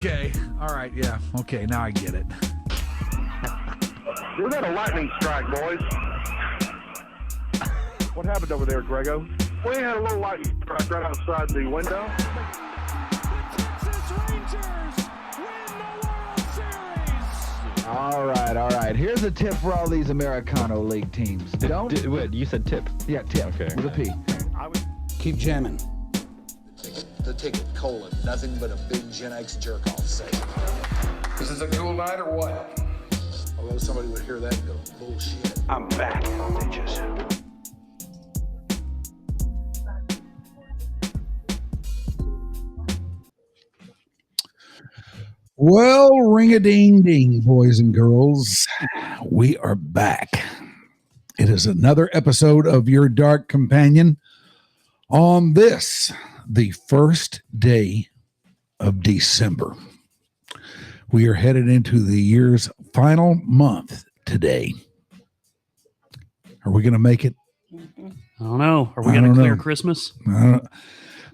Okay. All right. Yeah. Okay. Now I get it. We had a lightning strike, boys. What happened over there, Grego? We had a little lightning strike right outside the window. The Texas Rangers win the World Series. All right. Here's a tip for all these Americano League teams. Don't. Wait, you said tip? Yeah, tip. Okay. With a P. Keep jamming. The ticket, colon, nothing but a big Gen X jerk-off session. This is a cool night or what? Although somebody would hear that and go, bullshit. I'm back, bitches. Well, ring-a-ding-ding, boys and girls. We are back. It is another episode of Your Dark Companion on this, the first day of December. We are headed into the year's final month today. Are we going to make it? I don't know. Are we going to clear Christmas? I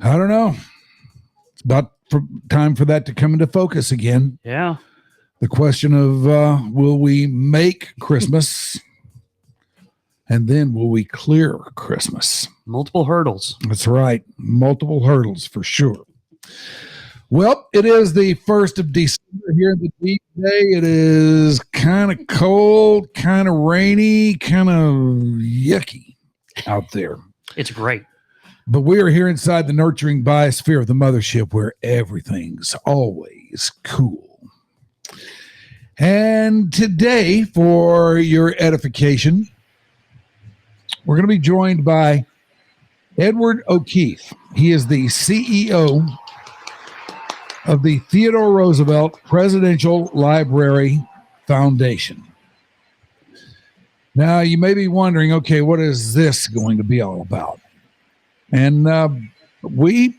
don't know. It's about time for that to come into focus again. Yeah. The question of will we make Christmas and then will we clear Christmas? Multiple hurdles. That's right. Multiple hurdles for sure. Well, it is the 1st of December here in the deep day. It is kind of cold, kind of rainy, kind of yucky out there. It's great. But we are here inside the nurturing biosphere of the mothership where everything's always cool. And today, for your edification, we're going to be joined by Edward O'Keefe. He is the CEO of the Theodore Roosevelt Presidential Library Foundation. Now, you may be wondering, okay, what is this going to be all about? And we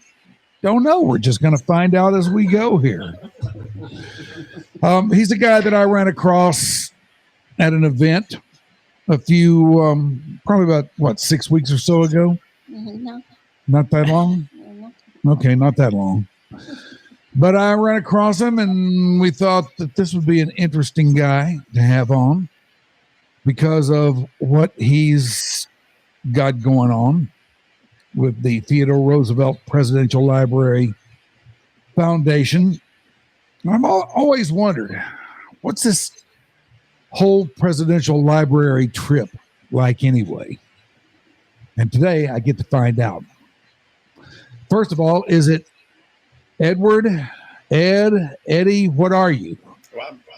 don't know. We're just going to find out as we go here. He's a guy that I ran across at an event a few, probably about, 6 weeks or so ago? No. Not that long? Okay, not that long. But I ran across him, and we thought that this would be an interesting guy to have on because of what he's got going on with the Theodore Roosevelt Presidential Library Foundation. I've always wondered, what's this whole presidential library trip like anyway? And today I get to find out. First of all, is it Edward, Ed, Eddie, what are you?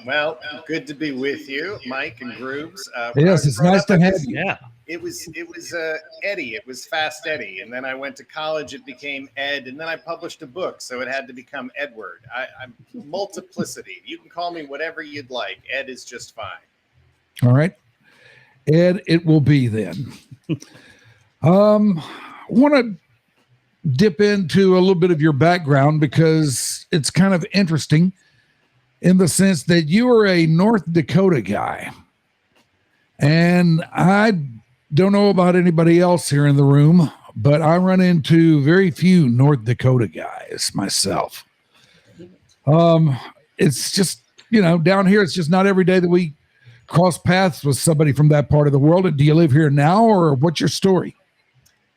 Well, good to be with you, Mike and Grubes. Yes, it's nice to have you. Yeah. It was Eddie. It was Fast Eddie. And then I went to college. It became Ed. And then I published a book. So it had to become Edward. I'm multiplicity. You can call me whatever you'd like. Ed is just fine. All right. Ed, it will be then. I want to dip into a little bit of your background because it's kind of interesting in the sense that you are a North Dakota guy. And I don't know about anybody else here in the room, but I run into very few North Dakota guys myself. It's just, down here, it's just not every day that we cross paths with somebody from that part of the world. And do you live here now, or what's your story?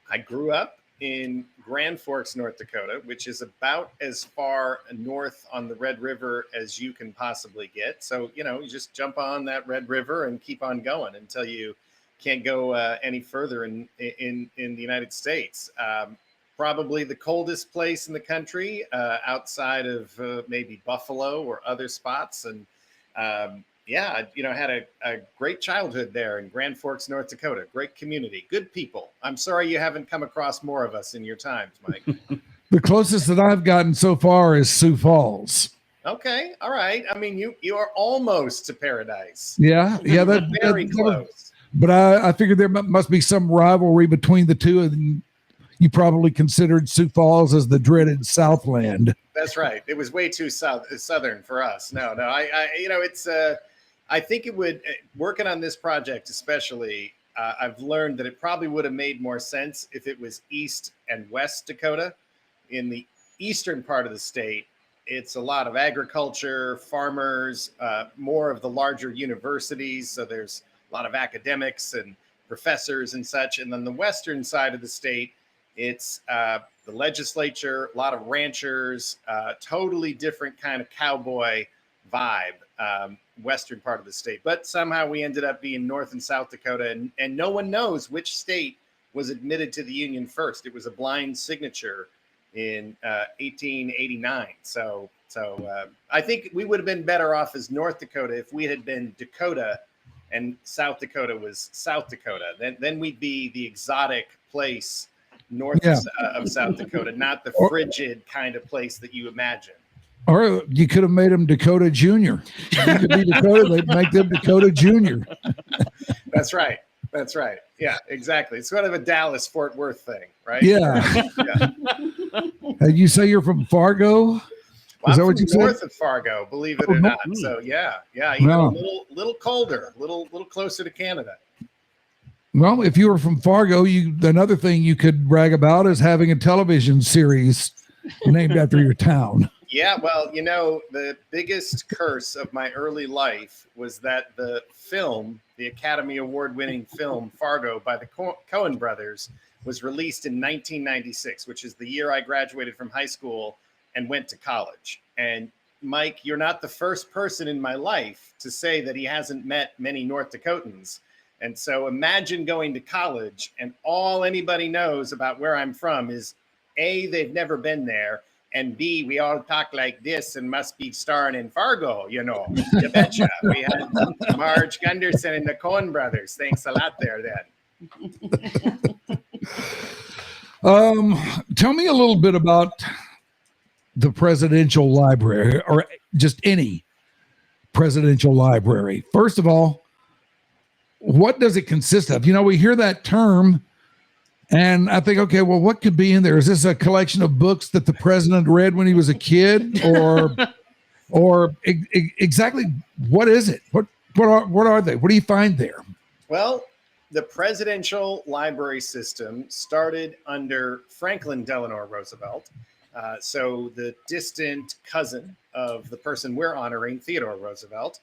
I grew up in Grand Forks, North Dakota, which is about as far north on the Red River as you can possibly get. So, you just jump on that Red River and keep on going until you can't go any further in the United States. Probably the coldest place in the country outside of maybe Buffalo or other spots. And had a great childhood there in Grand Forks, North Dakota. Great community, good people. I'm sorry you haven't come across more of us in your times, Mike. The closest that I've gotten so far is Sioux Falls. Okay, all right. I mean, you are almost to paradise. Yeah, that's very close. But I figured there must be some rivalry between the two, and you probably considered Sioux Falls as the dreaded Southland. That's right. It was way too southern for us. No. It's. I think it would, working on this project especially, I've learned that it probably would have made more sense if it was East and West Dakota. In the eastern part of the state, it's a lot of agriculture, farmers, more of the larger universities. So there's a lot of academics and professors and such. And then the western side of the state, it's the legislature, a lot of ranchers, totally different kind of cowboy vibe, western part of the state. But somehow we ended up being North and South Dakota, and no one knows which state was admitted to the Union first. It was a blind signature in 1889. So I think we would have been better off as North Dakota if we had been Dakota and South Dakota was South Dakota. Then we'd be the exotic place north of South Dakota, not the frigid kind of place that you imagine. Or you could have made them Dakota Junior. You could be Dakota, they'd make them Dakota Junior. That's right. That's right. Yeah, exactly. It's sort of a Dallas-Fort Worth thing, right? Yeah. Yeah. And you say you're from Fargo? Well, Is that I'm what you from north said? of Fargo, believe it or not. So yeah, even a little colder, little closer to Canada. Well, if you were from Fargo, another thing you could brag about is having a television series named after your town. Yeah, well, the biggest curse of my early life was that the Academy Award-winning film Fargo by the Coen brothers was released in 1996, which is the year I graduated from high school and went to college. And Mike, you're not the first person in my life to say that he hasn't met many North Dakotans. And so imagine going to college and all anybody knows about where I'm from is A, they've never been there, and B, we all talk like this and must be starring in Fargo, You betcha. We had Marge Gunderson and the Coen brothers. Thanks a lot there, then. Tell me a little bit about the presidential library, or just any presidential library. First of all, what does it consist of? We hear that term and I think, okay, well, what could be in there? Is this a collection of books that the president read when he was a kid, or exactly what is it? What are they? What do you find there? Well, the presidential library system started under Franklin Delano Roosevelt. So the distant cousin of the person we're honoring, Theodore Roosevelt.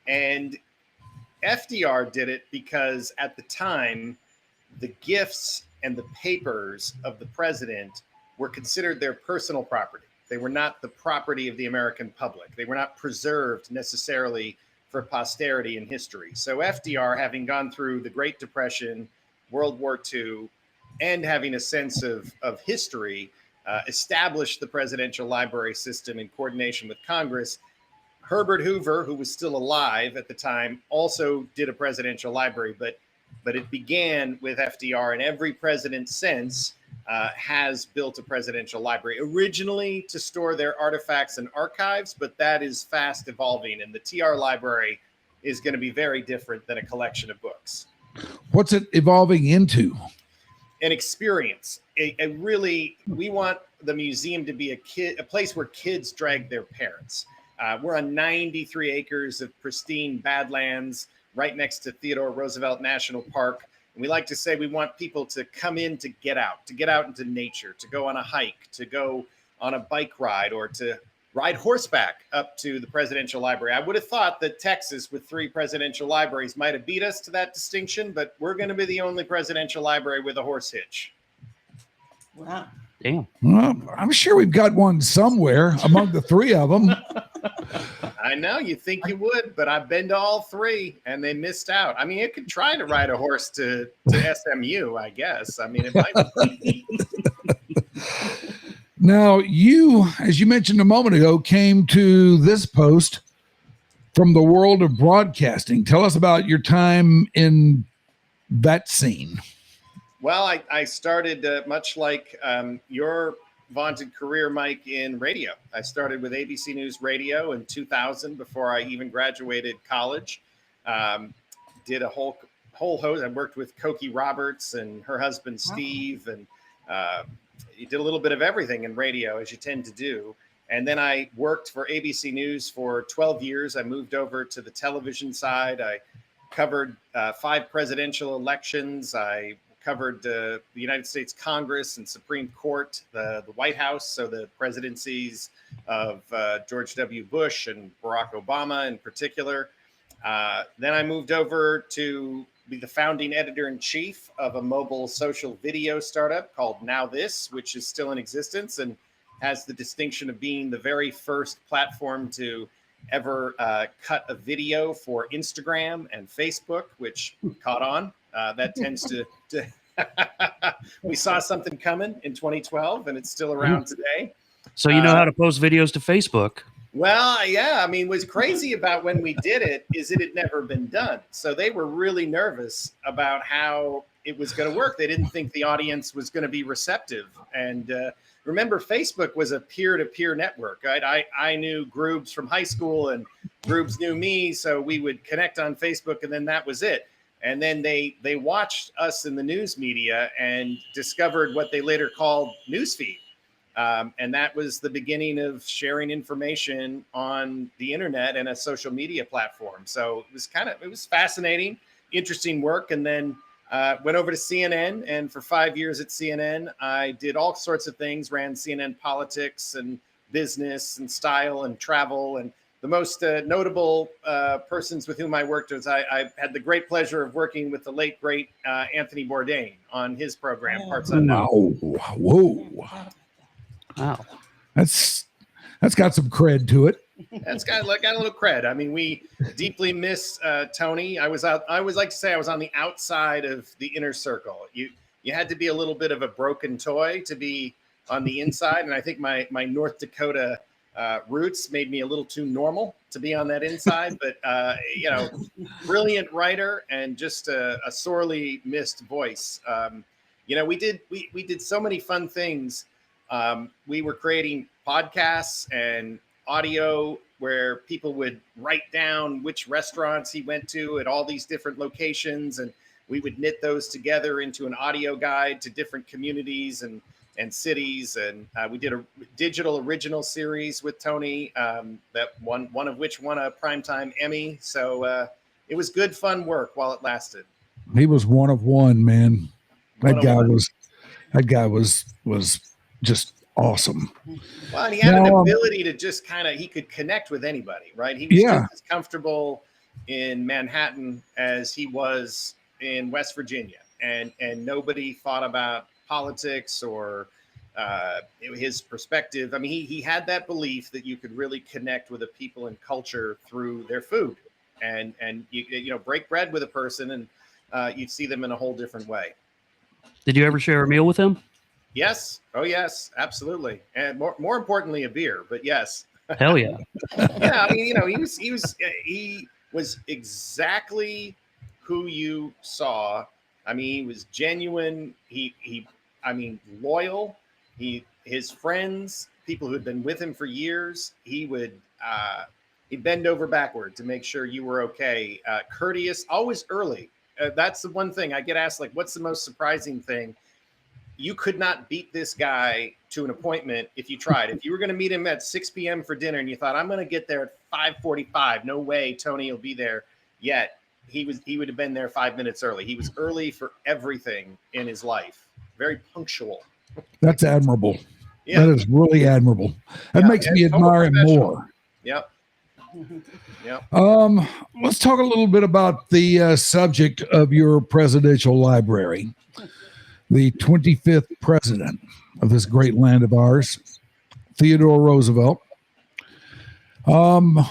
And FDR did it because at the time, the gifts and the papers of the president were considered their personal property. They were not the property of the American public. They were not preserved necessarily for posterity in history. So FDR, having gone through the Great Depression, World War II, and having a sense of history, established the presidential library system in coordination with Congress. Herbert Hoover, who was still alive at the time, also did a presidential library, but it began with FDR, and every president since has built a presidential library, originally to store their artifacts and archives, but that is fast evolving, and the TR library is going to be very different than a collection of books. What's it evolving into? An experience. We want the museum to be a place where kids drag their parents. We're on 93 acres of pristine Badlands right next to Theodore Roosevelt National Park. And we like to say we want people to come in to get out into nature, to go on a hike, to go on a bike ride, or to ride horseback up to the presidential library. I would have thought that Texas, with 3 presidential libraries, might have beat us to that distinction, but we're going to be the only presidential library with a horse hitch. Wow. Damn. Well, I'm sure we've got one somewhere among the 3 of them. I know you think you would, but I've been to all 3 and they missed out. I mean, it could try to ride a horse to SMU, I guess. I mean, it might be. Now, you, as you mentioned a moment ago, came to this post from the world of broadcasting. Tell us about your time in that scene. Well, I started much like your vaunted career, Mike, in radio. I started with ABC News Radio in 2000 before I even graduated college. Did a whole host. I worked with Cokie Roberts and her husband, Steve, and you did a little bit of everything in radio, as you tend to do. And then I worked for ABC News for 12 years. I moved over to the television side. I covered 5 presidential elections. I covered the United States Congress and Supreme Court, the White House, so the presidencies of George W. Bush and Barack Obama in particular. Then I moved over to be the founding editor-in-chief of a mobile social video startup called NowThis, which is still in existence and has the distinction of being the very first platform to ever cut a video for Instagram and Facebook, which caught on. That tends to we saw something coming in 2012, and it's still around today. So you know how to post videos to Facebook. Well, yeah. I mean, what's crazy about when we did it is it had never been done. So they were really nervous about how it was going to work. They didn't think the audience was going to be receptive. And remember, Facebook was a peer-to-peer network, right? I knew Grubes from high school, and Grubes knew me. So we would connect on Facebook, and then that was it. And then they watched us in the news media and discovered what they later called newsfeed. And that was the beginning of sharing information on the internet and a social media platform. So it was fascinating, interesting work. And then went over to CNN, and for 5 years at CNN, I did all sorts of things, ran CNN politics and business and style and travel. And the most notable persons with whom I worked was I had the great pleasure of working with the late, great Anthony Bourdain on his program, Parts Unknown. Whoa. Wow. That's got some cred to it. That's got a little cred. I mean, we deeply miss Tony. I always like to say I was on the outside of the inner circle. You had to be a little bit of a broken toy to be on the inside. And I think my North Dakota roots made me a little too normal to be on that inside. But, brilliant writer and just a sorely missed voice. We did so many fun things. We were creating podcasts and audio where people would write down which restaurants he went to at all these different locations, and we would knit those together into an audio guide to different communities and cities. And we did a digital original series with Tony, that one of which won a primetime Emmy. So it was good, fun work while it lasted. He was one of one, man. That guy was just awesome. Well, and he had an ability to just he could connect with anybody, right? He was just as comfortable in Manhattan as he was in West Virginia, and nobody thought about politics or his perspective. I mean, he had that belief that you could really connect with a people and culture through their food, and you break bread with a person, and you'd see them in a whole different way. Did you ever share a meal with him? Yes. Oh, yes, absolutely. And more importantly, a beer, but yes. Hell yeah. Yeah. I mean, he was exactly who you saw. I mean, he was genuine. Loyal. His friends, people who had been with him for years, he'd bend over backward to make sure you were okay. Courteous, always early. That's the one thing I get asked, like, what's the most surprising thing? You could not beat this guy to an appointment if you tried. If you were going to meet him at 6 p.m. for dinner and you thought, I'm going to get there at 5:45, no way Tony will be there yet. He would have been there 5 minutes early. He was early for everything in his life. Very punctual. That's admirable. Yeah. That is really admirable. That makes me admire him more. Yep. Yep. Let's talk a little bit about the subject of your presidential library. The 25th president of this great land of ours, Theodore Roosevelt, the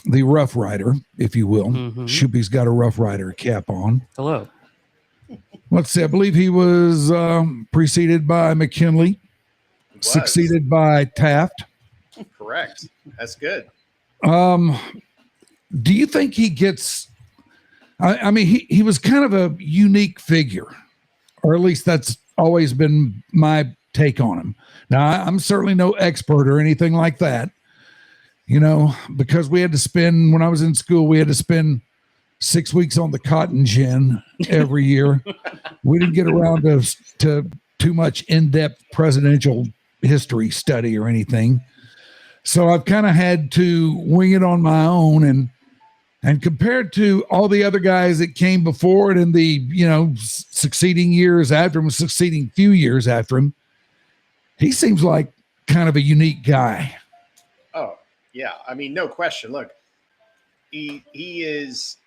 Rough Rider, if you will. Shoopy's got a Rough Rider cap on. Hello. Let's see, I believe he was preceded by McKinley, succeeded by Taft. Correct. That's good. Do you think he gets, I mean, he was kind of a unique figure, or at least that's always been my take on him. Now, I'm certainly no expert or anything like that, because we had to spend, when I was in school, we had to spend 6 weeks on the cotton gin every year. We didn't get around to too much in-depth presidential history study or anything. So I've kind of had to wing it on my own. And And compared to all the other guys that came before it in the, succeeding years after him, succeeding few years after him, he seems like kind of a unique guy. Oh, yeah. I mean, no question. Look, he is,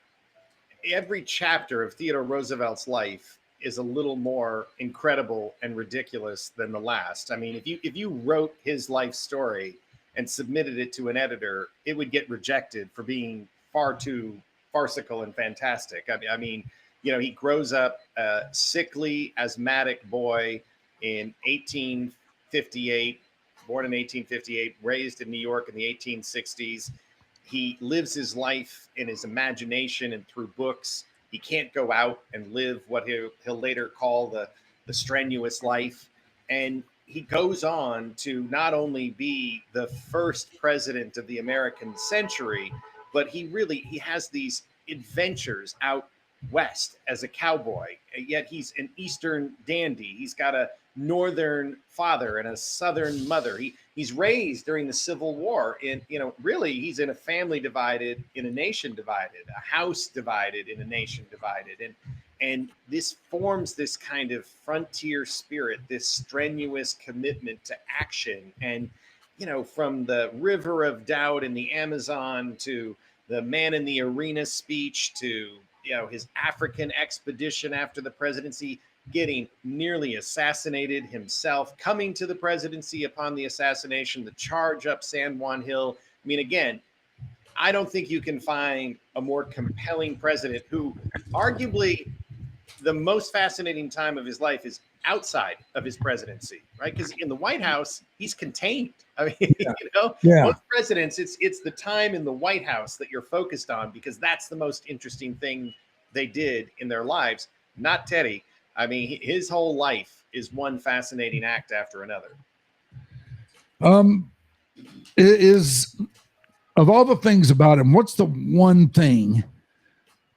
every chapter of Theodore Roosevelt's life is a little more incredible and ridiculous than the last. I mean, if you wrote his life story and submitted it to an editor, it would get rejected for being far too farcical and fantastic. I mean, he grows up a sickly, asthmatic boy in 1858, born in 1858, raised in New York in the 1860s. He lives his life in his imagination and through books. He can't go out and live what he'll later call the strenuous life. And he goes on to not only be the first president of the American century, but he has these adventures out west as a cowboy. Yet he's an Eastern dandy. He's got a Northern father and a Southern mother. He's raised during the Civil War. Really, he's in a family divided, in a nation divided, a house divided, in a nation divided. And this forms this kind of frontier spirit, this strenuous commitment to action. And, from the River of Doubt in the Amazon to the Man in the Arena speech to, his African expedition after the presidency, getting nearly assassinated himself, coming to the presidency upon the assassination, the charge up San Juan Hill. I mean, again, I don't think you can find a more compelling president who arguably the most fascinating time of his life is outside of his presidency, right? Because in the White House, he's contained. I mean, most presidents, it's the time in the White House that you're focused on because that's the most interesting thing they did in their lives. Not Teddy. I mean, his whole life is one fascinating act after another. Is of all the things about him, what's the one thing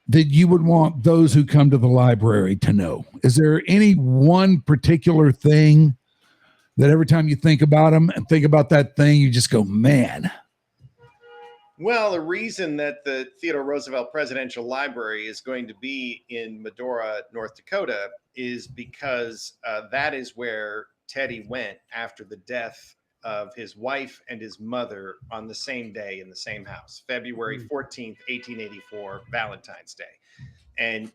that you would want those who come to the library to know? Is there any one particular thing that every time you think about him and think about that thing, you just go, man? Well, the reason that the Theodore Roosevelt Presidential Library is going to be in Medora, North Dakota, is because that is where Teddy went after the death of his wife and his mother on the same day in the same house, February 14th, 1884, Valentine's Day. And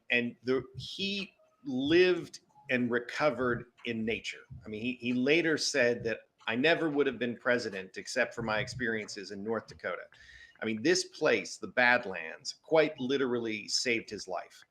he lived and recovered in nature. I mean, he later said that I never would have been president except for my experiences in North Dakota. I mean, this place, the Badlands, quite literally saved his life.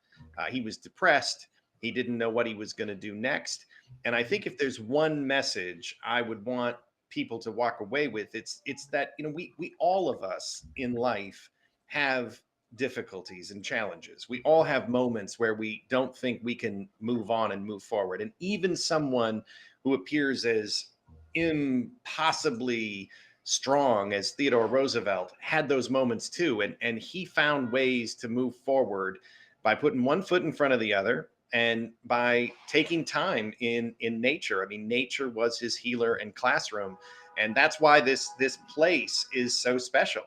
He was depressed. He didn't know what he was going to do next. And I think if there's one message I would want people to walk away with, it's that, we all of us in life have difficulties and challenges. We all have moments where we don't think we can move on and move forward. And even someone who appears as impossibly strong as Theodore Roosevelt had those moments too. And he found ways to move forward by putting one foot in front of the other and by taking time in nature. I mean, nature was his healer and classroom. And that's why this place is so special.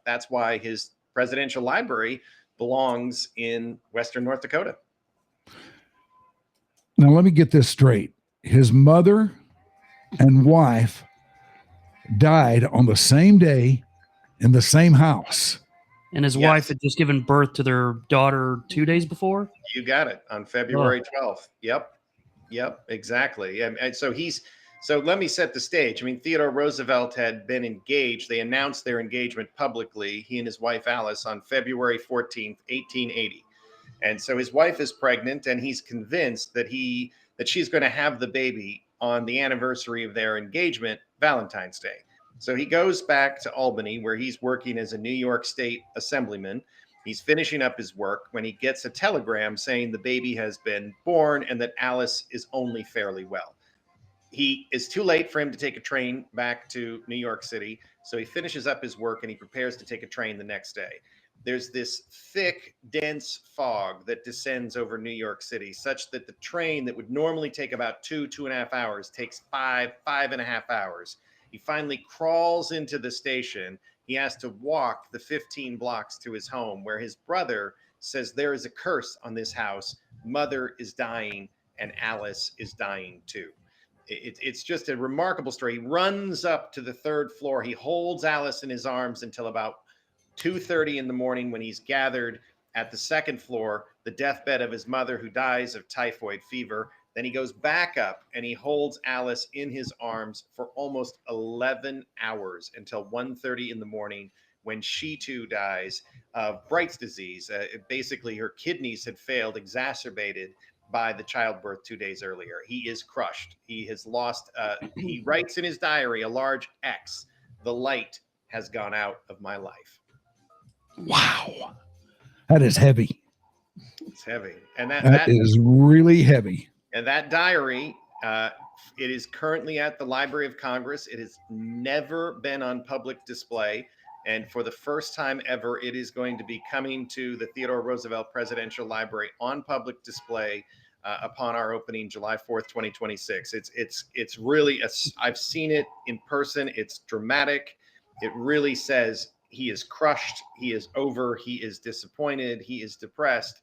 That's why his presidential library belongs in Western North Dakota. Now, let me get this straight. His mother and wife died on the same day in the same house. And his wife had just given birth to their daughter 2 days before? You got it. On February 12th. Yep, exactly. And so let me set the stage. I mean, Theodore Roosevelt had been engaged. They announced their engagement publicly, he and his wife Alice, on February 14th, 1880. And so his wife is pregnant, and he's convinced that she's going to have the baby on the anniversary of their engagement, Valentine's Day. So he goes back to Albany, where he's working as a New York State assemblyman. He's finishing up his work when he gets a telegram saying the baby has been born and that Alice is only fairly well. He is too late for him to take a train back to New York City. So he finishes up his work and he prepares to take a train the next day. There's this thick, dense fog that descends over New York City, such that the train that would normally take about 2.5 hours takes 5.5 hours. He finally crawls into the station, he has to walk the 15 blocks to his home, where his brother says there is a curse on this house. Mother is dying and Alice is dying too. It's just a remarkable story. He runs up to the 3rd floor. He holds Alice in his arms until about 2:30 in the morning, when he's gathered at the 2nd floor, the deathbed of his mother, who dies of typhoid fever. Then he goes back up and he holds Alice in his arms for almost 11 hours until 1:30 in the morning, when she too dies of Bright's disease. Basically, her kidneys had failed, exacerbated by the childbirth 2 days earlier. He is crushed. He has lost, he writes in his diary a large X. The light has gone out of my life. Wow. That is heavy. It's heavy. And that is really heavy. And that diary, it is currently at the Library of Congress. It has never been on public display. And for the first time ever, it is going to be coming to the Theodore Roosevelt Presidential Library on public display upon our opening July 4th, 2026. It's really, I've seen it in person. It's dramatic. It really says he is crushed. He is over. He is disappointed. He is depressed.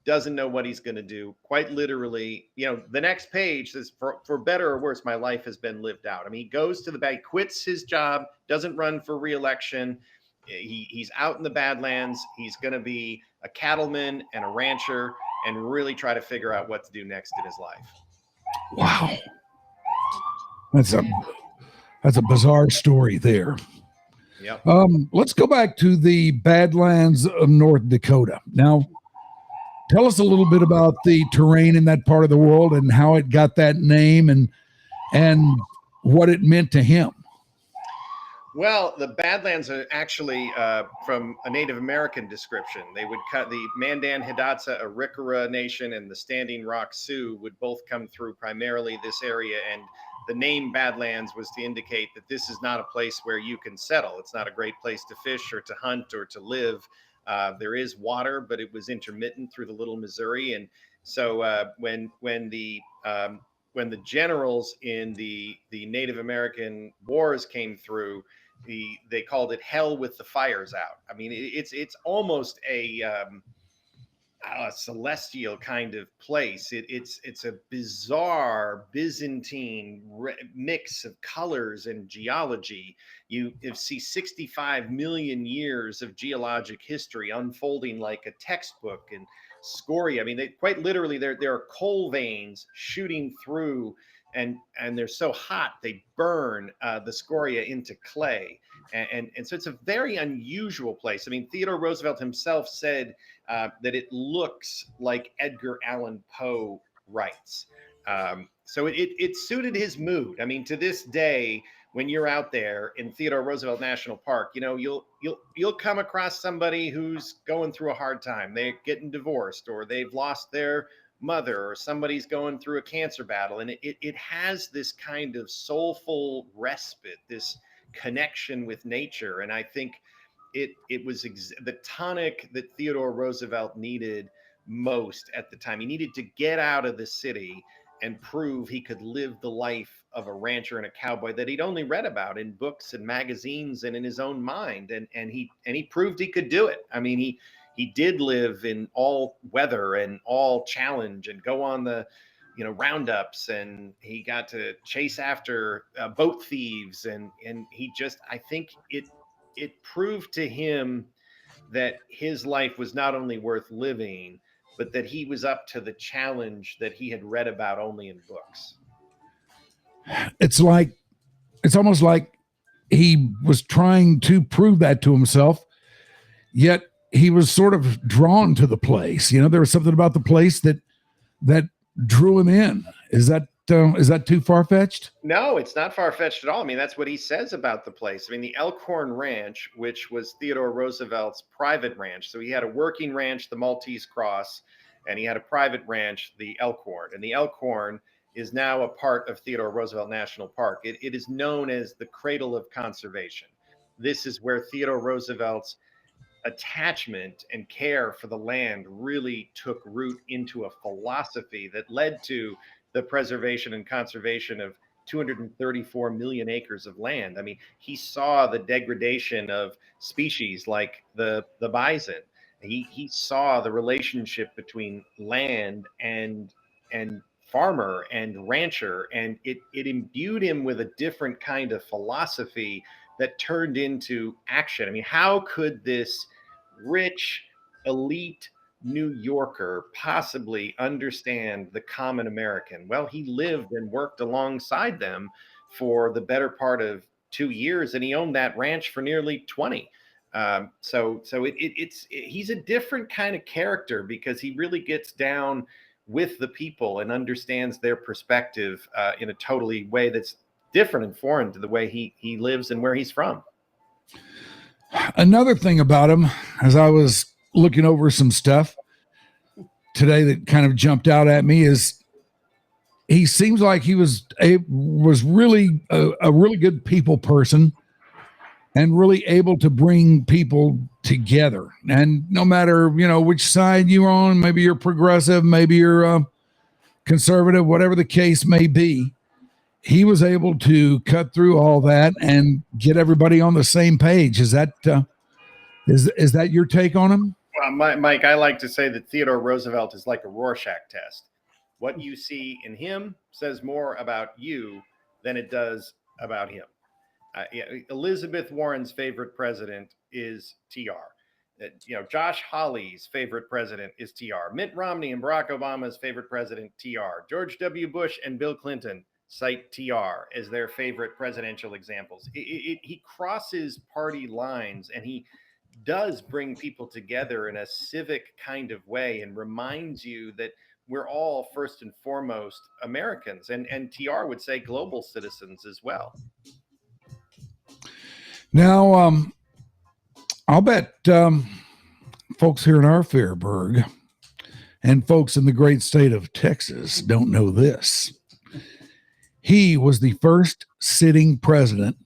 Doesn't know what he's going to do. Quite literally, the next page says, for better or worse, my life has been lived out. I mean, he goes to the bank, quits his job, doesn't run for re-election. He's out in the Badlands. He's going to be a cattleman and a rancher and really try to figure out what to do next in his life. Wow. That's a bizarre story there. Yep. Let's go back to the Badlands of North Dakota. Now, tell us a little bit about the terrain in that part of the world and how it got that name and what it meant to him. Well, the Badlands are actually from a Native American description. They would cut the Mandan, Hidatsa, Arikara Nation, and the Standing Rock Sioux would both come through primarily this area. And the name Badlands was to indicate that this is not a place where you can settle. It's not a great place to fish or to hunt or to live. There is water, but it was intermittent through the Little Missouri. And so when the generals in the Native American wars came through, they called it hell with the fires out. I mean, it's almost a celestial kind of place. It's a bizarre Byzantine mix of colors and geology. You see 65 million years of geologic history unfolding like a textbook, and scoria. I mean, quite literally there are coal veins shooting through, and they're so hot they burn the scoria into clay. And so it's a very unusual place. I mean, Theodore Roosevelt himself said that it looks like Edgar Allan Poe writes. So it suited his mood. I mean, to this day, when you're out there in Theodore Roosevelt National Park, you'll come across somebody who's going through a hard time. They're getting divorced, or they've lost their mother, or somebody's going through a cancer battle. And it has this kind of soulful respite, this connection with nature. And I think it was the tonic that Theodore Roosevelt needed most at the time. He needed to get out of the city and prove he could live the life of a rancher and a cowboy that he'd only read about in books and magazines and in his own mind. And he proved he could do it. I mean, he did live in all weather and all challenge and go on the roundups, and he got to chase after boat thieves, and he just, I think it proved to him that his life was not only worth living, but that he was up to the challenge that he had read about only in books. It's almost like he was trying to prove that to himself, yet he was sort of drawn to the place. There was something about the place that drew him in. Is that too far-fetched? No, it's not far-fetched at all. I mean, that's what he says about the place. I mean, the Elkhorn Ranch, which was Theodore Roosevelt's private ranch. So he had a working ranch, the Maltese Cross, and he had a private ranch, the Elkhorn. And the Elkhorn is now a part of Theodore Roosevelt National Park. It is known as the Cradle of Conservation. This is where Theodore Roosevelt's attachment and care for the land really took root into a philosophy that led to the preservation and conservation of 234 million acres of land. I mean, he saw the degradation of species like the bison. He saw the relationship between land and farmer and rancher, and it imbued him with a different kind of philosophy that turned into action. I mean, how could this rich, elite New Yorker possibly understand the common American? Well, he lived and worked alongside them for the better part of 2 years, and he owned that ranch for nearly 20. He's a different kind of character because he really gets down with the people and understands their perspective in a totally way that's different and foreign to the way he lives and where he's from. Another thing about him, as I was looking over some stuff today that kind of jumped out at me, is he seems like he was really a really good people person and really able to bring people together. And no matter, which side you're on, maybe you're progressive, maybe you're conservative, whatever the case may be, he was able to cut through all that and get everybody on the same page. Is that is that your take on him? Well, Mike, I like to say that Theodore Roosevelt is like a Rorschach test. What you see in him says more about you than it does about him. Elizabeth Warren's favorite president is TR. Josh Hawley's favorite president is TR. Mitt Romney and Barack Obama's favorite president, TR. George W. Bush and Bill Clinton cite TR as their favorite presidential examples. He crosses party lines, and he does bring people together in a civic kind of way and reminds you that we're all first and foremost Americans, and TR would say global citizens as well. Now, I'll bet folks here in our Fairburg and folks in the great state of Texas don't know this. He was the first sitting president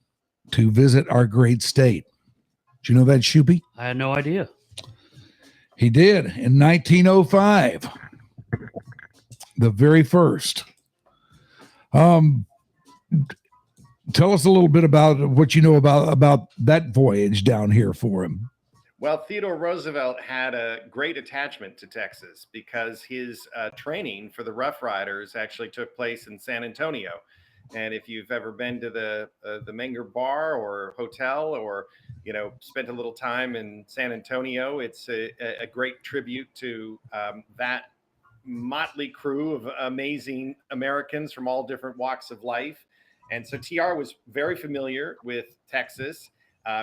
to visit our great state. Do you know that, Shoopy? I had no idea. He did in 1905. The very first. Tell us a little bit about what you know about that voyage down here for him. Well, Theodore Roosevelt had a great attachment to Texas because his training for the Rough Riders actually took place in San Antonio. And if you've ever been to the Menger Bar or hotel, or spent a little time in San Antonio, it's a great tribute to that motley crew of amazing Americans from all different walks of life. And so TR was very familiar with Texas.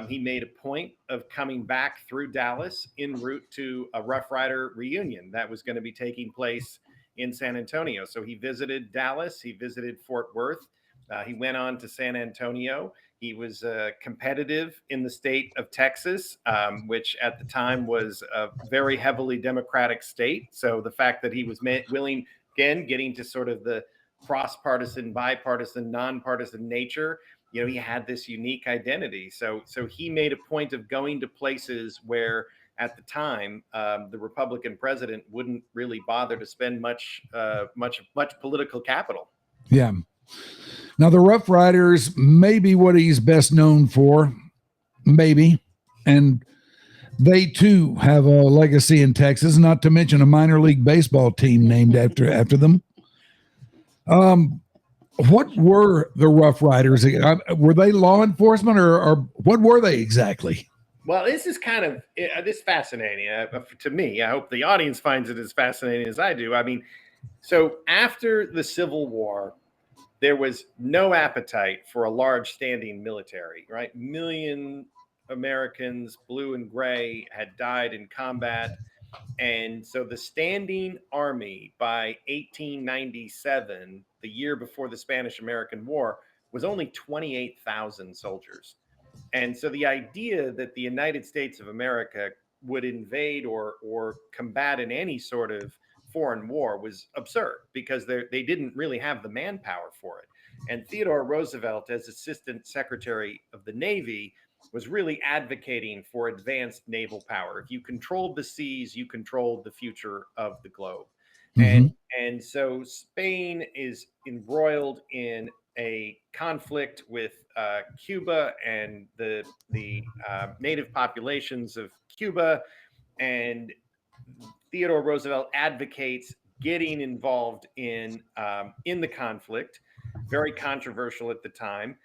He made a point of coming back through Dallas en route to a Rough Rider reunion that was going to be taking place in San Antonio. So he visited Dallas, he visited Fort Worth, he went on to San Antonio. He was competitive in the state of Texas, which at the time was a very heavily Democratic state. So the fact that he was willing, again, getting to sort of the cross-partisan, bipartisan, nonpartisan nature, he had this unique identity. So he made a point of going to places where at the time the Republican president wouldn't really bother to spend much political capital. Yeah. Now the Rough Riders may be what he's best known for, maybe, and they too have a legacy in Texas, not to mention a minor league baseball team named after them. What were the Rough Riders? Were they law enforcement, or what were they exactly? Well, this is this fascinating to me. I hope the audience finds it as fascinating as I do. I mean, so after the Civil War, there was no appetite for a large standing military, right? Million Americans, blue and gray, had died in combat. And so the standing army by 1897, the year before the Spanish-American War, was only 28,000 soldiers. And so the idea that the United States of America would invade or combat in any sort of foreign war was absurd because they didn't really have the manpower for it. And Theodore Roosevelt, as Assistant Secretary of the Navy, was really advocating for advanced naval power. If you controlled the seas, you controlled the future of the globe. Mm-hmm. And so Spain is embroiled in a conflict with Cuba and the native populations of Cuba, and Theodore Roosevelt advocates getting involved in the conflict. Very controversial at the time.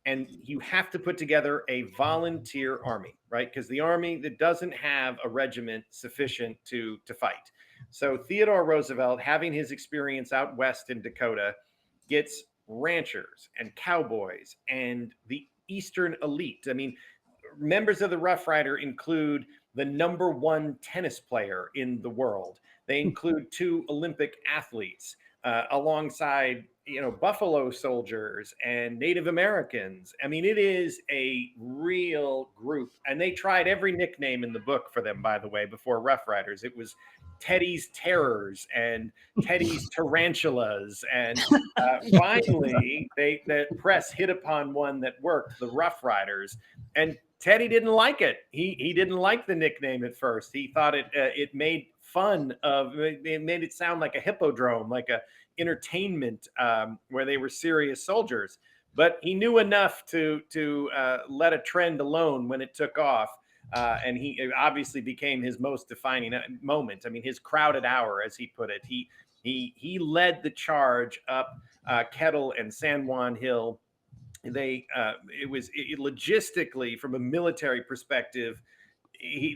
And you have to put together a volunteer army, right? Because the army that doesn't have a regiment sufficient to fight. So Theodore Roosevelt, having his experience out west in Dakota, gets ranchers and cowboys and the Eastern elite. I mean, members of the Rough Rider include the #1 tennis player in the world. They include 2 Olympic athletes alongside, Buffalo Soldiers and Native Americans. I mean, it is a real group. And they tried every nickname in the book for them, by the way, before Rough Riders. It was Teddy's Terrors and Teddy's Tarantulas. And finally, the press hit upon one that worked, the Rough Riders. And Teddy didn't like it. He didn't like the nickname at first. He thought it made fun of, it made it sound like a hippodrome, like a entertainment where they were serious soldiers. But he knew enough to let a trend alone when it took off. And it obviously became his most defining moment. I mean, his crowded hour, as he put it. He led the charge up Kettle and San Juan Hill. It was logistically, from a military perspective,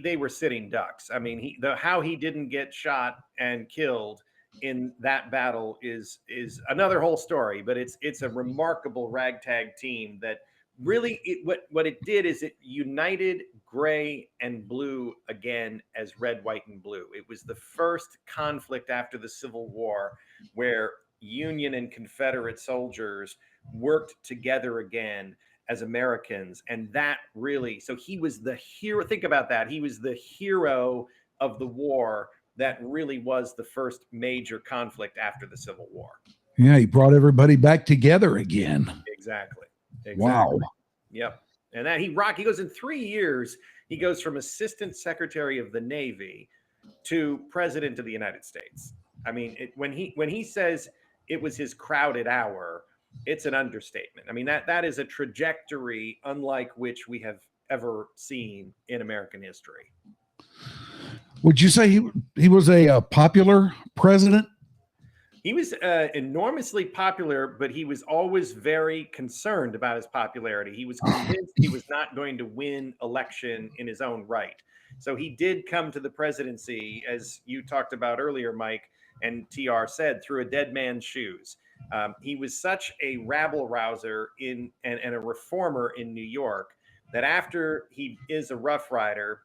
they were sitting ducks. I mean, how he didn't get shot and killed in that battle is another whole story. But it's a remarkable ragtag team that really, what it did is it united gray and blue again as red, white, and blue. It was the first conflict after the Civil War where Union and Confederate soldiers worked together again as Americans. And that really, so he was the hero. Think about that. He was the hero of the war that really was the first major conflict after the Civil War. Yeah, he brought everybody back together again. Exactly. Wow. Yep. And that he goes in 3 years, he goes from Assistant Secretary of the Navy to President of the United States. I mean, when he says it was his crowded hour, it's an understatement. I mean, that is a trajectory unlike which we have ever seen in American history. Would you say he was a popular president? He was enormously popular, but he was always very concerned about his popularity. He was convinced he was not going to win election in his own right. So he did come to the presidency, as you talked about earlier, Mike, and TR said, through a dead man's shoes. He was such a rabble-rouser and a reformer in New York that after he is a Rough Rider,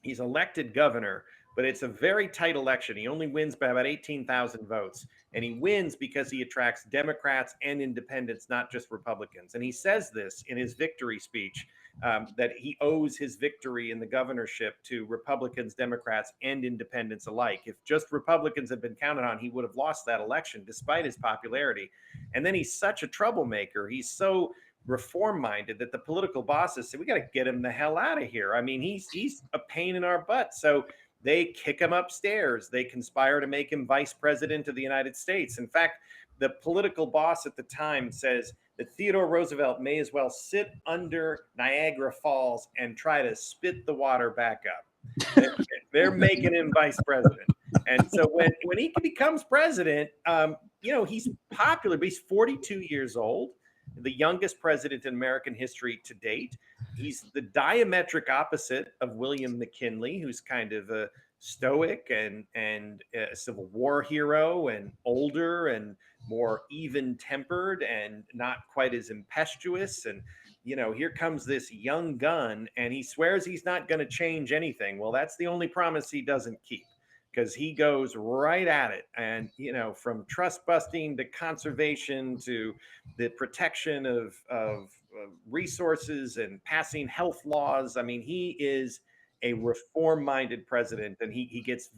he's elected governor, but it's a very tight election. He only wins by about 18,000 votes. And he wins because he attracts Democrats and independents, not just Republicans. And he says this in his victory speech, that he owes his victory in the governorship to Republicans, Democrats, and independents alike. If just Republicans had been counted on, he would have lost that election despite his popularity. And then he's such a troublemaker. He's so reform-minded that the political bosses said, we got to get him the hell out of here. I mean, he's a pain in our butt. So they kick him upstairs. They conspire to make him vice president of the United States. In fact, the political boss at the time says that Theodore Roosevelt may as well sit under Niagara Falls and try to spit the water back up. They're making him vice president. And so when he becomes president, he's popular, but he's 42 years old, the youngest president in American history to date. He's the diametric opposite of William McKinley, who's kind of a stoic and a Civil War hero and older and more even-tempered and not quite as impetuous. And, here comes this young gun, and he swears he's not going to change anything. Well, that's the only promise he doesn't keep, because he goes right at it. And, from trust busting to conservation to the protection of resources and passing health laws. I mean, he is a reform-minded president, and he gets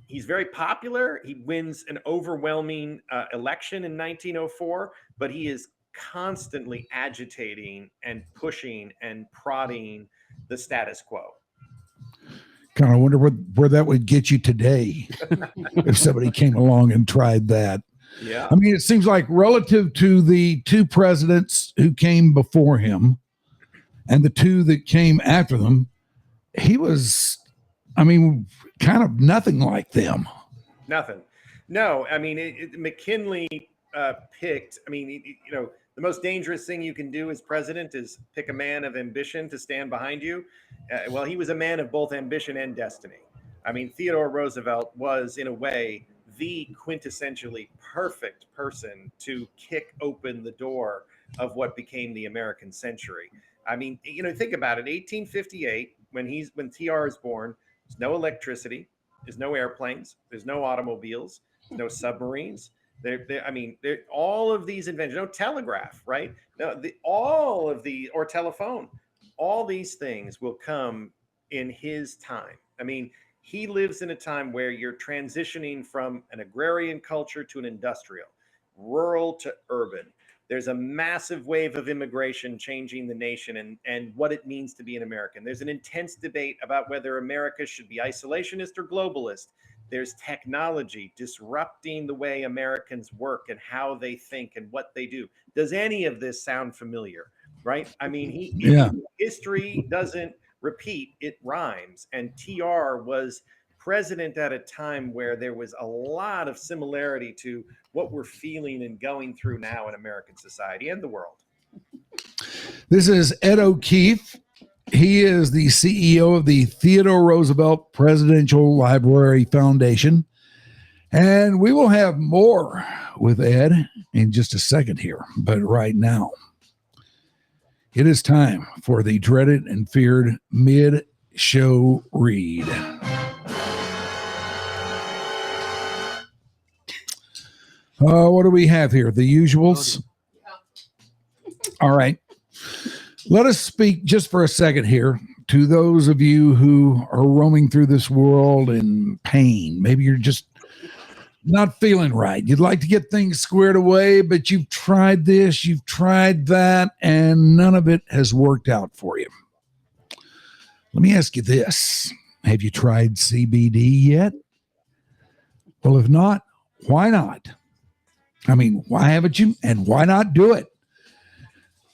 he's very popular. He wins an overwhelming election in 1904, but he is constantly agitating and pushing and prodding the status quo. Kind of wonder where that would get you today if somebody came along and tried that. Yeah. I mean, it seems like relative to the two presidents who came before him and the two that came after them, he was, I mean, kind of nothing like them. Nothing. No, I mean, McKinley picked, I mean, you know, the most dangerous thing you can do as president is pick a man of ambition to stand behind you. Well, he was a man of both ambition and destiny. I mean, Theodore Roosevelt was, in a way, the quintessentially perfect person to kick open the door of what became the American century. I mean, you know, think about it. 1858, when TR is born, there's no electricity, there's no airplanes, there's no automobiles, there's no submarines. All of these inventions, no telegraph, right? No, or telephone, all these things will come in his time. I mean, he lives in a time where you're transitioning from an agrarian culture to an industrial, rural to urban. There's a massive wave of immigration changing the nation and what it means to be an American. There's an intense debate about whether America should be isolationist or globalist. There's technology disrupting the way Americans work and how they think and what they do. Does any of this sound familiar? Right? I mean, history doesn't repeat, it rhymes. And TR was president at a time where there was a lot of similarity to what we're feeling and going through now in American society and the world. This is Ed O'Keefe. He is the CEO of the Theodore Roosevelt Presidential Library Foundation. And we will have more with Ed in just a second here. But right now, it is time for the dreaded and feared mid-show read. What do we have here? The usuals? All right. Let us speak just for a second here to those of you who are roaming through this world in pain. Maybe you're just not feeling right. You'd like to get things squared away, but you've tried this, you've tried that, and none of it has worked out for you. Let me ask you this. Have you tried CBD yet? Well, if not, why not? I mean, why haven't you? And why not do it?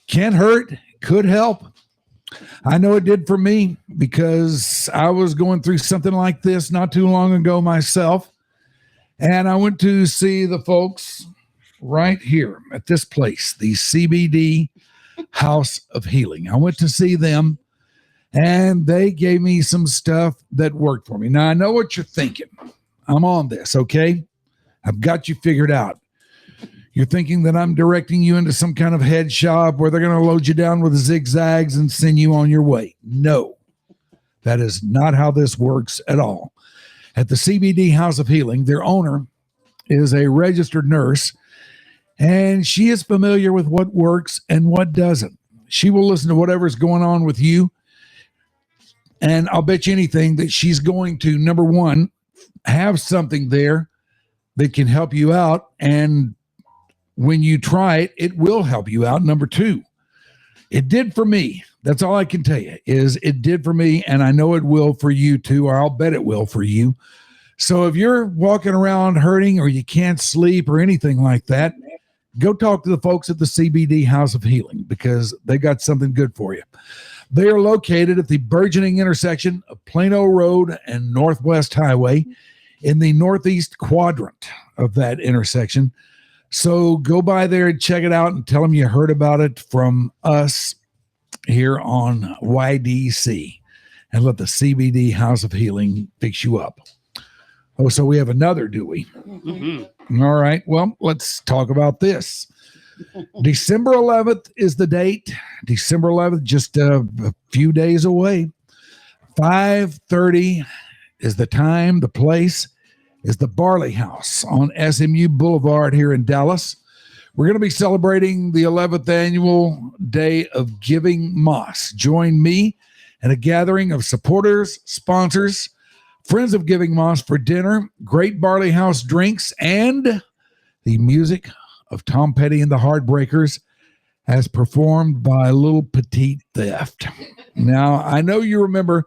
Can't hurt, could help. I know it did for me because I was going through something like this not too long ago myself. And I went to see the folks right here at this place, the CBD House of Healing. I went to see them, and they gave me some stuff that worked for me. Now, I know what you're thinking. I'm on this, okay? I've got you figured out. You're thinking that I'm directing you into some kind of head shop where they're going to load you down with zigzags and send you on your way. No, that is not how this works at all. At the CBD House of Healing, their owner is a registered nurse, and she is familiar with what works and what doesn't. She will listen to whatever's going on with you, and I'll bet you anything that she's going to, number one, have something there that can help you out, and when you try it, it will help you out. Number two, it did for me. That's all I can tell you is it did for me, and I know it will for you too, or I'll bet it will for you. So if you're walking around hurting or you can't sleep or anything like that, go talk to the folks at the CBD House of Healing because they got something good for you. They are located at the burgeoning intersection of Plano Road and Northwest Highway in the northeast quadrant of that intersection. So go by there and check it out and tell them you heard about it from us here on YDC and let the CBD House of Healing fix you up. Oh, so we have another, do we? Mm-hmm. All right. Well, let's talk about this. December 11th is the date. December 11th, just a few days away. 5:30 is the time. The place is the Barley House on SMU Boulevard here in Dallas. We're going to be celebrating the 11th annual day of GivingMas. Join me and a gathering of supporters, sponsors, friends of GivingMas for dinner, great Barley House drinks, and the music of Tom Petty and the Heartbreakers as performed by Little Petite Theft. Now, I know you remember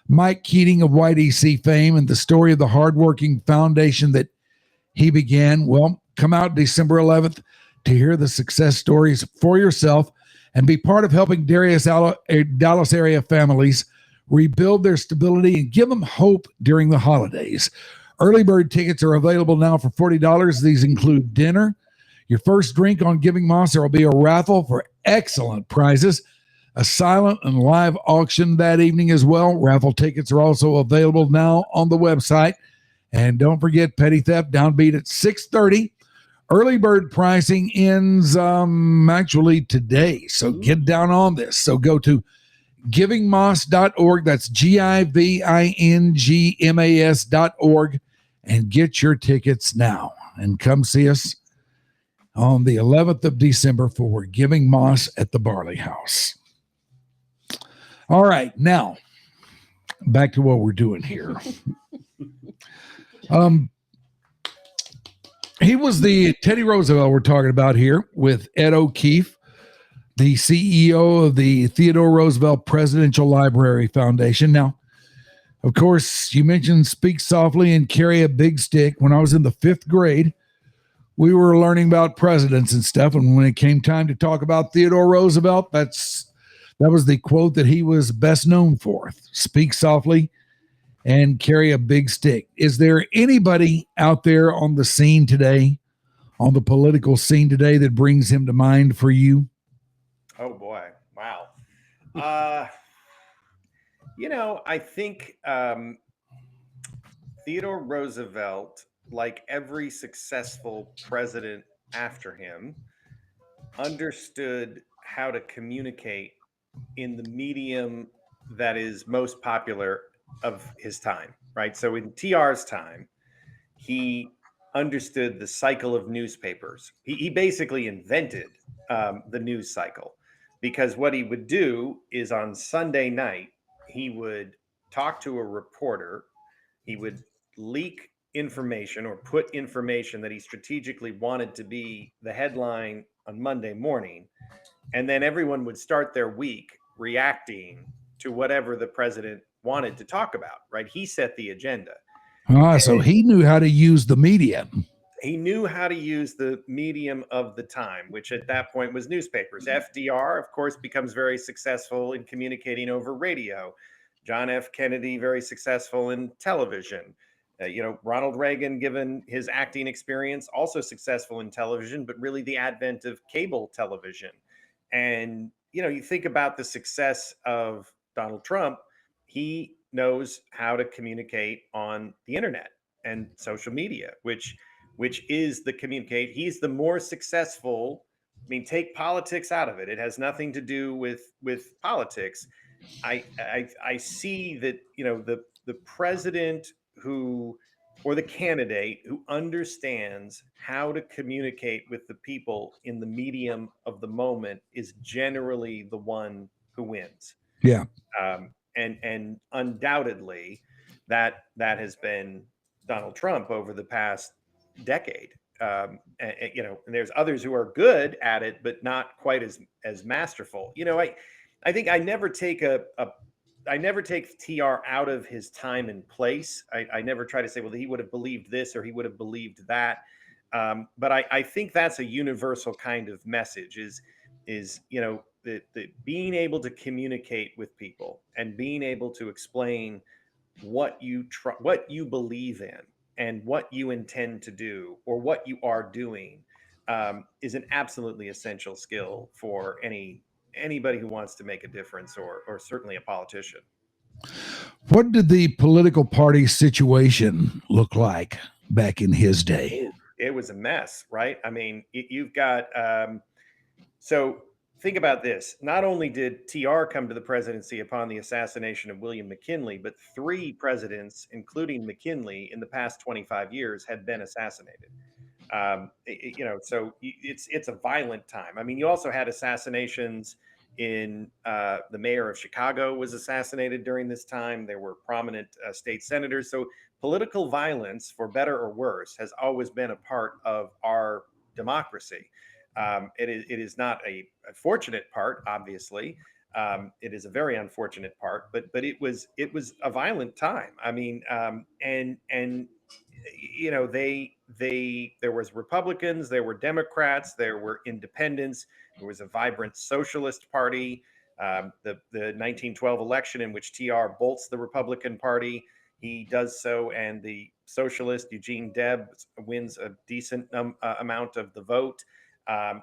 Mike Keating of YDC fame and the story of the hardworking foundation that he began. Well, Come out December 11th to hear the success stories for yourself and be part of helping Dallas area families rebuild their stability and give them hope during the holidays. Early bird tickets are available now for $40. These include dinner, your first drink on GivingMas. There will be a raffle for excellent prizes, a silent and live auction that evening as well. Raffle tickets are also available now on the website. And don't forget Petty Theft Downbeat at 6:30. Early bird pricing ends actually today. So get down on this. So go to GivingMas.org. That's GivingMas.org and get your tickets now. And come see us on the 11th of December for GivingMas at the Barley House. All right, now back to what we're doing here. He was the Teddy Roosevelt we're talking about here with Ed O'Keefe, the CEO of the Theodore Roosevelt Presidential Library Foundation. Now, of course, you mentioned Speak Softly and Carry a Big Stick. When I was in the 5th grade, we were learning about presidents and stuff. And when it came time to talk about Theodore Roosevelt, that was the quote that he was best known for. Speak softly and carry a big stick. Is there anybody out there on the scene today, on the political scene today, that brings him to mind for you? Oh boy. Wow. I think Theodore Roosevelt, like every successful president after him, understood how to communicate in the medium that is most popular of his time, right? So in TR's time, he understood the cycle of newspapers. He basically invented the news cycle, because what he would do is on Sunday night, he would talk to a reporter. He would leak information or put information that he strategically wanted to be the headline on Monday morning. And then everyone would start their week reacting to whatever the president wanted to talk about, right? He set the agenda. So he knew how to use the media. He knew how to use the medium of the time, which at that point was newspapers. FDR, of course, becomes very successful in communicating over radio. John F. Kennedy, very successful in television. Ronald Reagan, given his acting experience, also successful in television, but really the advent of cable television. And, you think about the success of Donald Trump, he knows how to communicate on the internet and social media, which is the communicate. He's the more successful. I mean, take politics out of it. It has nothing to do with politics. I see that, the president or the candidate who understands how to communicate with the people in the medium of the moment is generally the one who wins. Yeah. And undoubtedly that has been Donald Trump over the past decade. And there's others who are good at it, but not quite as masterful. I think I never take TR out of his time and place. I never try to say, well, he would have believed this or he would have believed that. But I think that's a universal kind of message is the being able to communicate with people and being able to explain what you believe in and what you intend to do or what you are doing is an absolutely essential skill for anybody who wants to make a difference or certainly a politician. What did the political party situation look like back in his day? It was a mess, right? I mean, you've got so think about this. Not only did TR come to the presidency upon the assassination of William McKinley, but 3 presidents, including McKinley, in the past 25 years had been assassinated. So it's a violent time. I mean, you also had assassinations in the mayor of Chicago was assassinated during this time. There were prominent state senators. So political violence, for better or worse, has always been a part of our democracy. It is not a fortunate part, obviously. It is a very unfortunate part, but it was a violent time. I mean, they there was Republicans, there were Democrats, there were independents, there was a vibrant socialist party. The 1912 election in which TR bolts the Republican Party, he does so, and the socialist Eugene Debs wins a decent amount of the vote.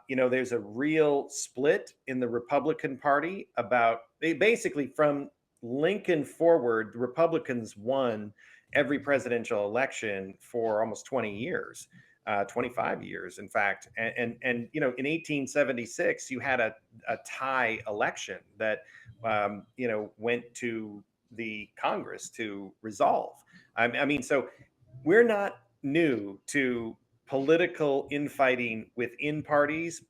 There's a real split in the Republican Party about basically from Lincoln forward, the Republicans won every presidential election for almost 20 years, 25 years, in fact. And in 1876, you had a tie election that, went to the Congress to resolve. So we're not new to political infighting within parties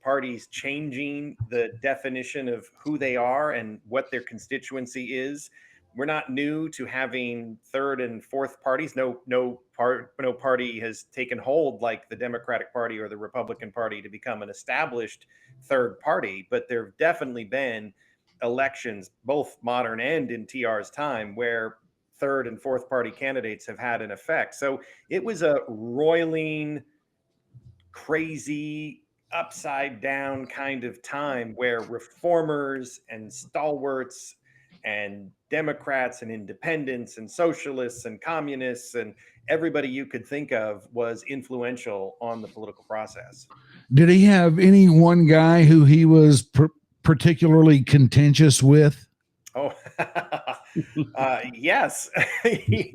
changing the definition of who they are and what their constituency is. We're not new to having third and fourth parties. No party has taken hold like the Democratic Party or the Republican Party to become an established third party, but there have definitely been elections, both modern and in TR's time, where third and fourth party candidates have had an effect. So it was a roiling, crazy, upside down kind of time where reformers and stalwarts and Democrats and independents and socialists and communists and everybody you could think of was influential on the political process. Did he have any one guy who he was particularly contentious with? Oh, yes. There's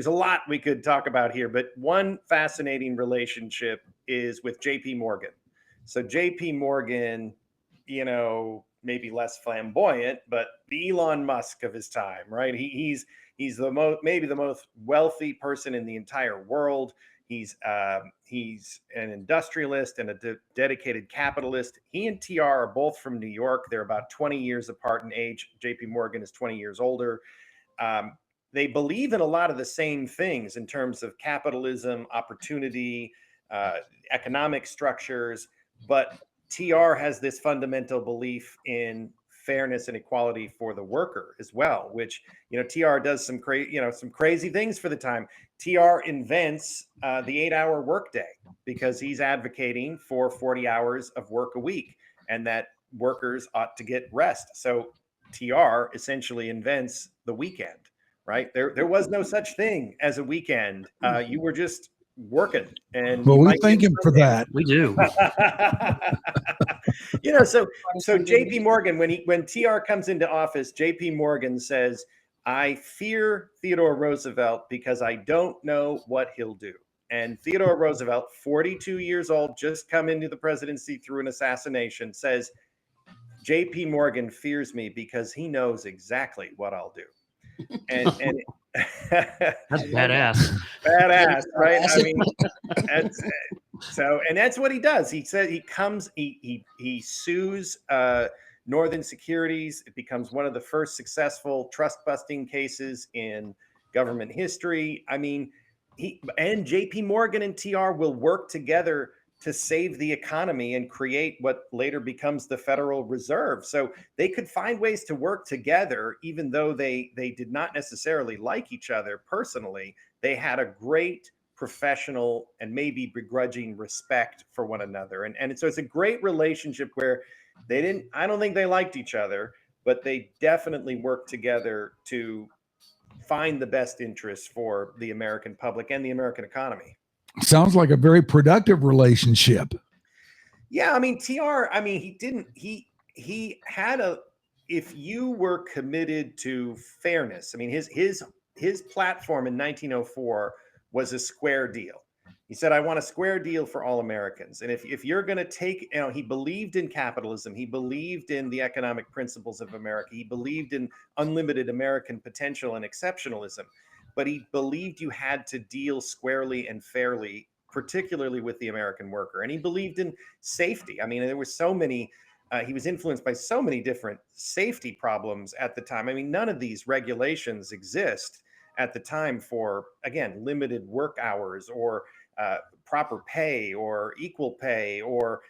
a lot we could talk about here, but one fascinating relationship is with J.P. Morgan. So J.P. Morgan, maybe less flamboyant, but the Elon Musk of his time, right? He's maybe the most wealthy person in the entire world. He's an industrialist and a dedicated capitalist. He and TR are both from New York. They're about 20 years apart in age. JP Morgan is 20 years older. They believe in a lot of the same things in terms of capitalism, opportunity, economic structures, but TR has this fundamental belief in fairness and equality for the worker as well, which, TR does some crazy things for the time. TR invents the 8-hour workday because he's advocating for 40 hours of work a week and that workers ought to get rest. So TR essentially invents the weekend, right? There was no such thing as a weekend. You were just working. And well, we thank him for that. We do. So JP Morgan, when TR comes into office, JP Morgan says, I fear Theodore Roosevelt because I don't know what he'll do. And Theodore Roosevelt, 42 years old, just come into the presidency through an assassination, says, JP Morgan fears me because he knows exactly what I'll do. And that's badass. Badass, right? That's what he does. He said he sues Northern Securities. It becomes one of the first successful trust busting cases in government history. He and JP Morgan and TR will work together to save the economy and create what later becomes the Federal Reserve. So they could find ways to work together, even though they did not necessarily like each other personally. They had a great professional and maybe begrudging respect for one another. And so it's a great relationship where I don't think they liked each other, but they definitely worked together to find the best interests for the American public and the American economy. Sounds like a very productive relationship. Yeah, TR, he had if you were committed to fairness, his platform in 1904 was a square deal. He said, I want a square deal for all Americans. And if you're going to take, he believed in capitalism. He believed in the economic principles of America. He believed in unlimited American potential and exceptionalism. But he believed you had to deal squarely and fairly, particularly with the American worker. And he believed in safety. There were so many, he was influenced by so many different safety problems at the time. None of these regulations exist at the time for, again, limited work hours or proper pay or equal pay or,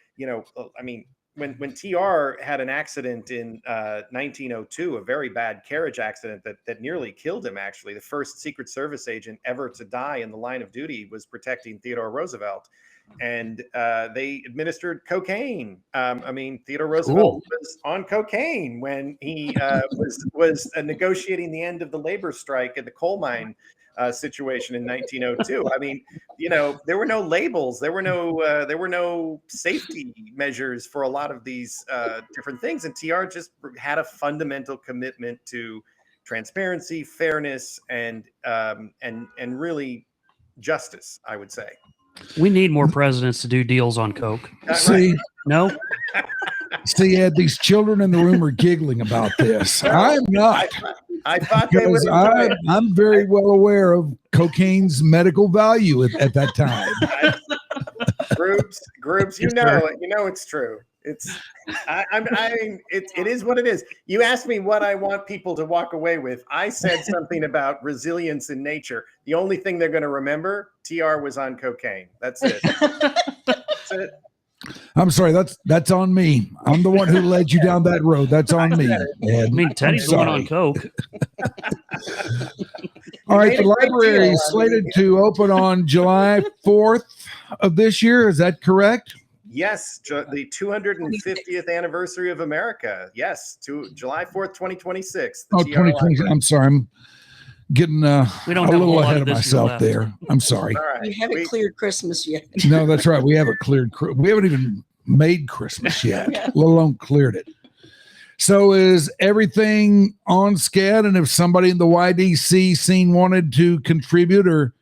when TR had an accident in 1902, a very bad carriage accident that nearly killed him, actually, the first Secret Service agent ever to die in the line of duty was protecting Theodore Roosevelt. And they administered cocaine. Theodore Roosevelt was on cocaine when he was negotiating the end of the labor strike at the coal mine situation in 1902. I mean, there were no labels, there were no safety measures for a lot of these different things, and TR just had a fundamental commitment to transparency, fairness, and really justice, I would say. We need more presidents to do deals on coke. See, No, see, Ed, these children in the room are giggling about this. I'm not. I thought they would Because enjoy it. I'm very well aware of cocaine's medical value at that time. Grubes, you know it's true. It is what it is. You asked me what I want people to walk away with. I said something about resilience in nature. The only thing they're going to remember, TR was on cocaine. That's it. That's it. I'm sorry, that's on me. I'm the one who led you down that road. That's on me, Ed. I mean, Teddy's the one on coke. All right, the library is slated to open on July 4th of this year. Is that correct? Yes, the 250th anniversary of America. Yes, to July 4th, 2026. Oh, 2020. I'm sorry. I'm getting We don't a have a little lot ahead of of this year myself left. there. I'm sorry. All right. You haven't cleared Christmas yet. No, that's right. We haven't cleared. We haven't even made Christmas yet, let alone cleared it. So is everything on SCAD? And if somebody in the YDC scene wanted to contribute or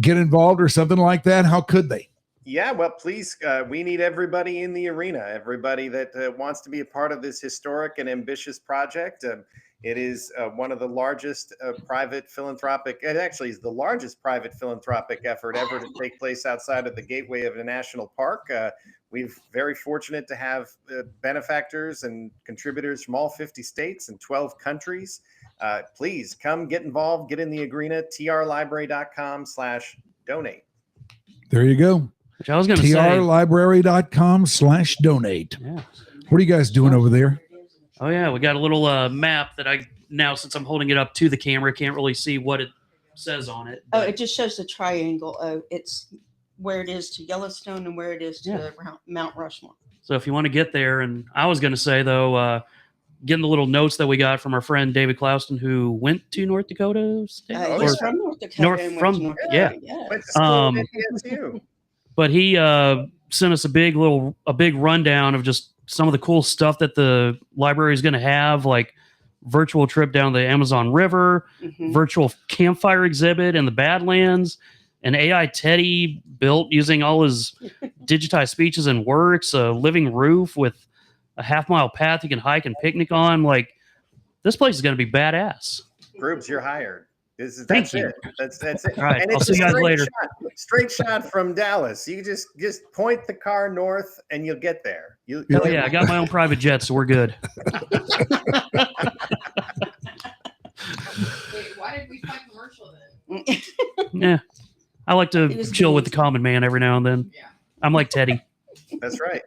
get involved or something like that, how could they? Yeah, well, please, we need everybody in the arena, everybody that wants to be a part of this historic and ambitious project. It is one of the largest private philanthropic, it actually is the largest private philanthropic effort ever to take place outside of the gateway of a national park. We're very fortunate to have benefactors and contributors from all 50 states and 12 countries. Please come get involved, get in the arena, trlibrary.com/donate. There you go. Which I was going to say. trlibrary.com/donate. Yeah. What are you guys doing over there? Oh yeah, we got a little map that I now, since I'm holding it up to the camera, can't really see what it says on it. Oh, it just shows the triangle. Oh, it's where it is to Yellowstone and where it is to Mount Rushmore. So if you want to get there, and I was going to say though, getting the little notes that we got from our friend David Clouston, who went to North Dakota State. He's from North Dakota. and went to North Dakota, yeah. Went to school at NDSU. But he sent us a big rundown of just some of the cool stuff that the library is going to have, like virtual trip down the Amazon River, virtual campfire exhibit in the Badlands, an AI Teddy built using all his digitized speeches and works, a living roof with a half-mile path you can hike and picnic on. Like, this place is going to be badass. Grubes, you're hired. Thank you. It. That's it. All right, And I'll it's see you guys later. Straight shot from Dallas. You just point the car north and you'll get there. Oh yeah, I got my own private jet, so we're good. Wait, why did we find commercial then? Yeah, I like to chill with the common man every now and then. Yeah. I'm like Teddy. That's right.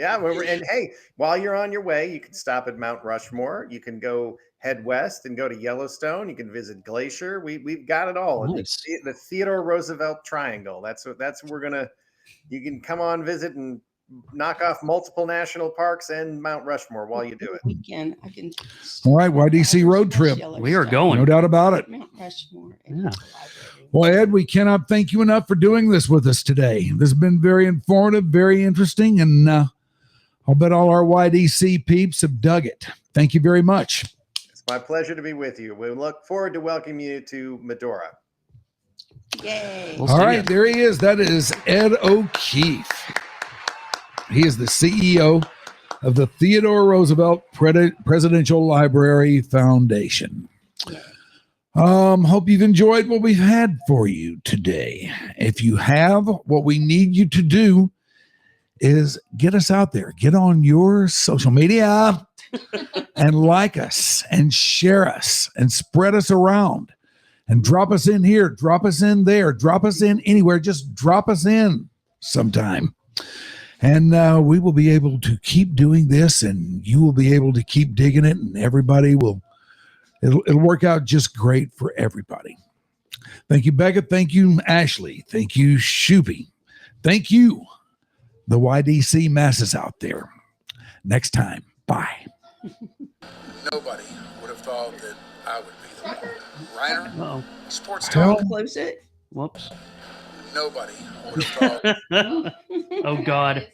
Yeah. And hey, while you're on your way, you can stop at Mount Rushmore. You can go head west and go to Yellowstone. You can visit Glacier. We've got it all. Nice. The Theodore Roosevelt Triangle. That's what we're gonna. You can come on, visit, and knock off multiple national parks and Mount Rushmore while you do it. Weekend, I can. All right, YDC road trip. We are going. No doubt about it. Mount Rushmore. Yeah. Well, Ed, we cannot thank you enough for doing this with us today. This has been very informative, very interesting, and I'll bet all our YDC peeps have dug it. Thank you very much. It's my pleasure to be with you. We look forward to welcoming you to Medora. Yay. All right, there he is. That is Ed O'Keefe. He is the CEO of the Theodore Roosevelt Presidential Library Foundation. Hope you've enjoyed what we've had for you today. If you have, what we need you to do is get us out there. Get on your social media and like us and share us and spread us around and drop us in here, drop us in there, drop us in anywhere. Just drop us in sometime. And we will be able to keep doing this, and you will be able to keep digging it, and everybody will. It'll work out just great for everybody. Thank you, Becca. Thank you, Ashley. Thank you, Shoopy. Thank you, the YDC masses out there. Next time, bye. Nobody would have thought that I would be the one. Rhyner, Uh-oh. sports Hell. talk. Close it. Whoops. Nobody would have thought. Oh, God.